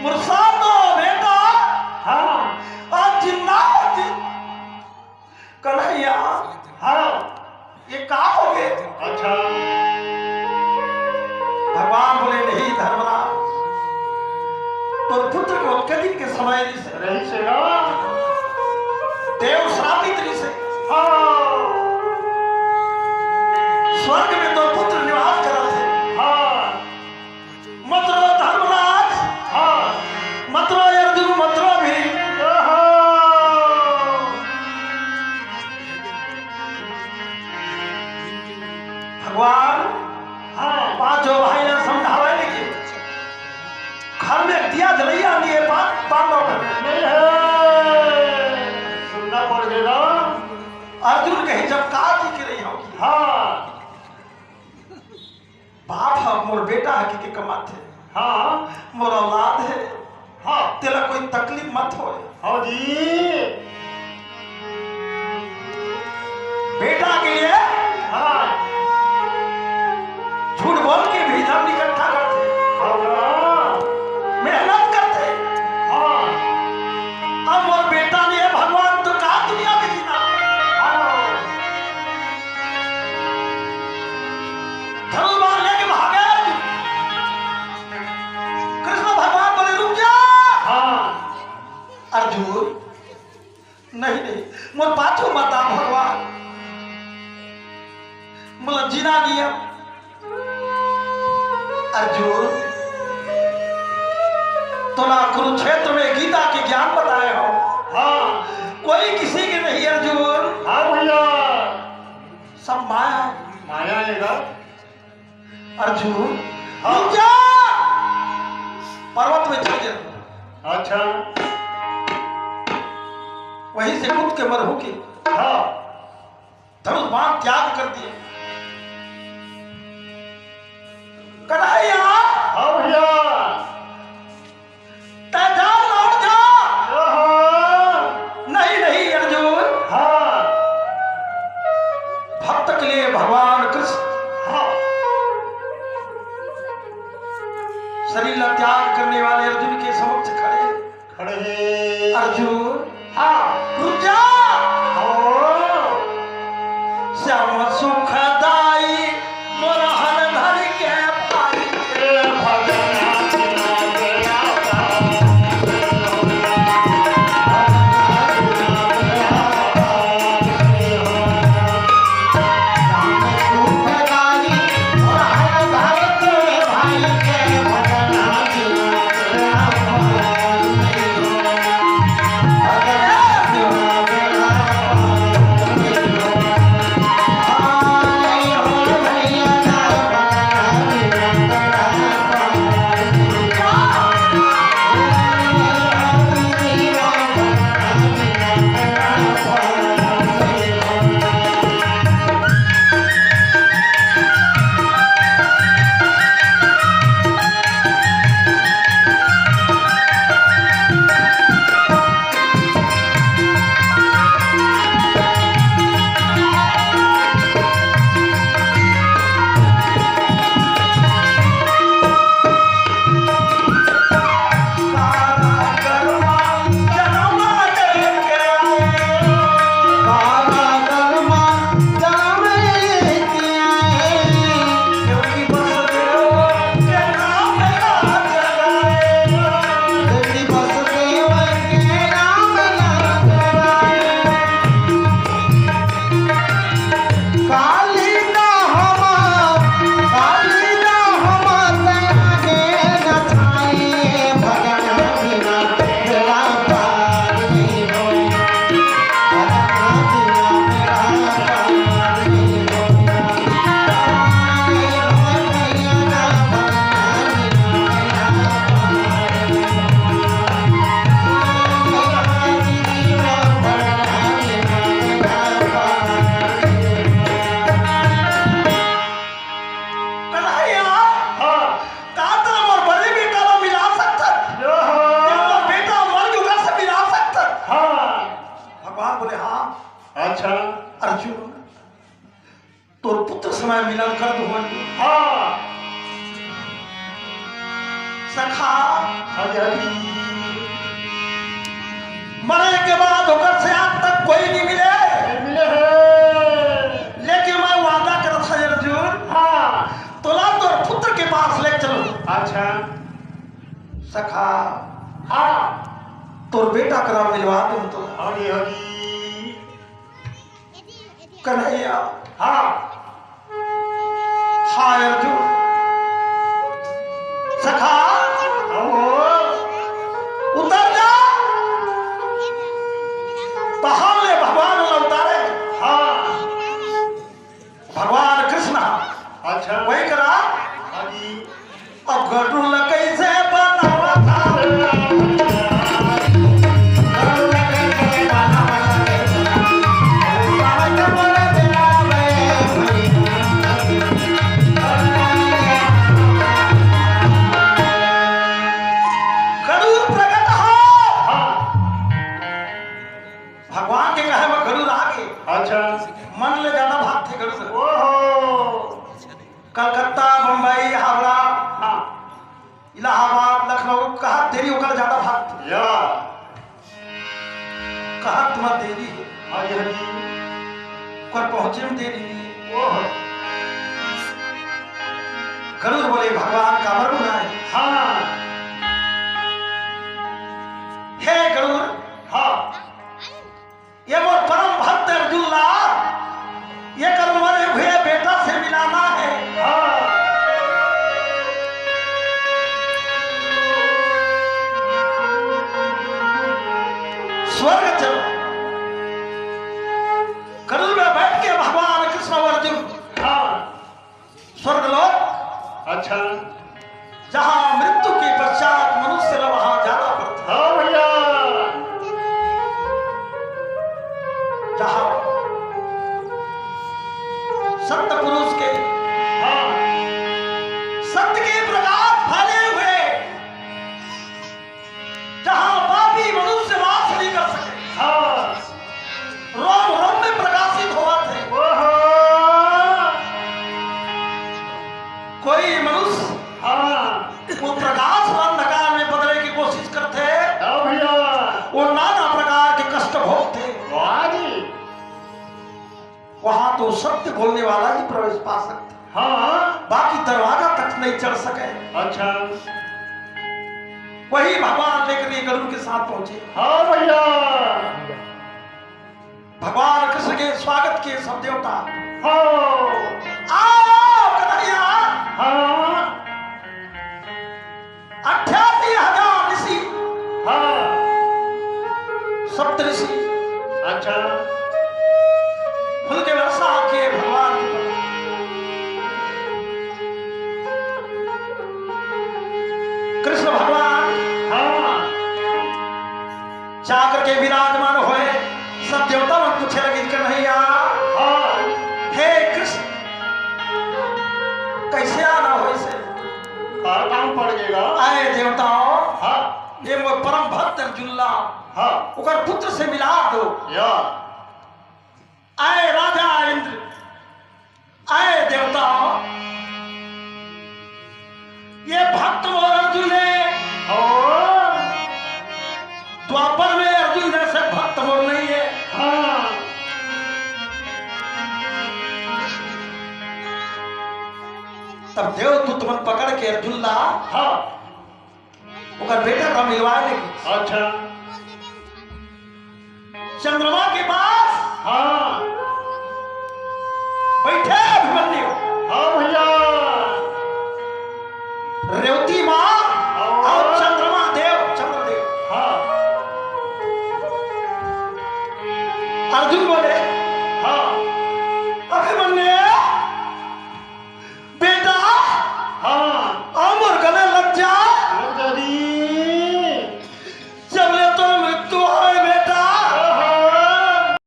मुर्सा तो बेटा हाँ आज जिन्ना कन्हैया हाँ ये कहा हो गए? अच्छा भगवान बोले नहीं धर्मराज, तो पुत्र को कभी के समय रही से ना देव श्रापित से हाँ स्वर्ग में तो पुत्र निवास करा थे। हाँ मतरो धर्मराज, हाँ मतरो अर्जुन, मतरो भी भगवान हाँ पांचों भाई ने समझावे लेकिन घर में दिया जलैया नहीं है। पांडव नहीं है सुनना पड़ गया। अर्जुन कही जब कहा जी की रही होगी हाँ बाप है मोर बेटा है कि कमाते हाँ मोर औलाद है, हाँ तेरा कोई तकलीफ मत हो। हाँ जी बेटा के लिए हाँ झूठ बोल के भी धन इकट्ठा करते, हाँ मेहनत करते। हाँ अब मोर बेटा ने भगवान तो कहा दुनिया में जीना धनुर्बाण लेके भागे। कृष्ण भगवान बोले रुक जा। हाँ अर्जुन नहीं नहीं मोर पाछो मत आ भगवान, मोला जीना नहीं है। अर्जुन तोला कुरुक्षेत्र में गीता के ज्ञान बताए हो, हाँ कोई किसी के नहीं अर्जुन, हाँ भैया सब माया है। माया आएगा। अर्जुन हाँ। रुक जा, पर्वत में चल जा, अच्छा वहीं से कूद के मर होके हाँ धनुष बाण त्याग कर दिए। कन्हैया हाँ भैया जा लौट जा। हाँ नहीं नहीं अर्जुन, हाँ भक्त के लिए भगवान कृष्ण हाँ शरीर का त्याग करने वाले अर्जुन के समक्ष खड़े। खड़े अर्जुन हाँ रुक जा। हाँ श्याम सुखदाई मोर हर धर के पाई। अच्छा अर्जुन तोर पुत्र समय मिलन कर दो हाँ सखा हरी मरने के बाद होकर से आज तक कोई नहीं मिले, मिले हैं। लेकिन मैं वादा कर था अर्जुन, हाँ तोला तो पुत्र के पास ले चलो। अच्छा सखा हाँ तोर बेटा करा मिलवा दूं तो। हरी हरी कन्हैया हाँ हाँ अर्जुन सखा उतर जा, पहाड़ में भगवान उतारे। हाँ भगवान कृष्ण अच्छा वही करा। हरी अब गरुड़ कैसे बनावा था, गरुड़ प्रकट हो। भगवान के कहे में गरुड़ आगे अच्छा मन ले ज्यादा भाग थे गरुड़। ओहो कलकत्ता मुंबई हावड़ा हाँ इलाहाबाद लखनऊ कहा देरी होकर ज्यादा भाग थे। या कहा तुम्हारा देरी है, हरी हरी कर पहुंचे में देरी नहीं है। ओह गरुड़ बोले भगवान का अमर गुना है। हाँ हे गरुड़ हाँ ये मोर परम भक्त अर्जुन लाल, ये कल मरे हुए बेटा से मिलाना है। हाँ स्वर्ग चलो। गरुड़ में बैठ के भगवान कृष्ण और अर्जुन हाँ स्वर्ग लोक, अच्छा जहां मृत्यु के पश्चात मनुष्य ने वहां जाना पड़ता, हाँ भैया जहां सत्य पुरुष के हाँ सत्य के प्रकाश फैले हुए, जहां पापी मनुष्य वास नहीं कर सके, हाँ रोम रोम में प्रकाशित हुआ थे। ओहो कोई मनुष्य हाँ वो प्रकाश को अंधकार में बदलने की कोशिश करते, हाँ भैया वो नाना प्रकार के कष्ट भोगते। वाह जी वहां तो सत्य बोलने वाला ही प्रवेश पा सकता, हाँ बाकी दरवाजा तक नहीं चढ़ सके। अच्छा वही भगवान लेकर ये गरुड़ के साथ पहुंचे। हाँ भैया भगवान कृष्ण के स्वागत के सब देवता हाँ आओ कन्हैया। हाँ 88,000 ऋषि हाँ सप्त ऋषि अच्छा फूल के वर्षा के भगवान के पर। कृष्ण भगवान हाँ जाकर के विराजमान हुए। सब देवता मन पूछे लगे कन्हैया हाँ हे कृष्ण कैसे आना हो इसे। कार काम पड़ जाएगा आए देवताओं हाँ ये मोर परम भक्त अर्जुन हाँ ओकर पुत्र से मिला दो। या आए राजा इंद्र, आए देवताओं ये भक्त मोर अर्जुन है। और द्वापर में अर्जुन जैसे भक्त मोर नहीं है। हाँ तब देवदूत मन पकड़ के अर्जुन ला हाँ ओकर बेटा का मिलवाए लेगी अच्छा चंद्रमा के पास हाँ बैठे अभिमन्यु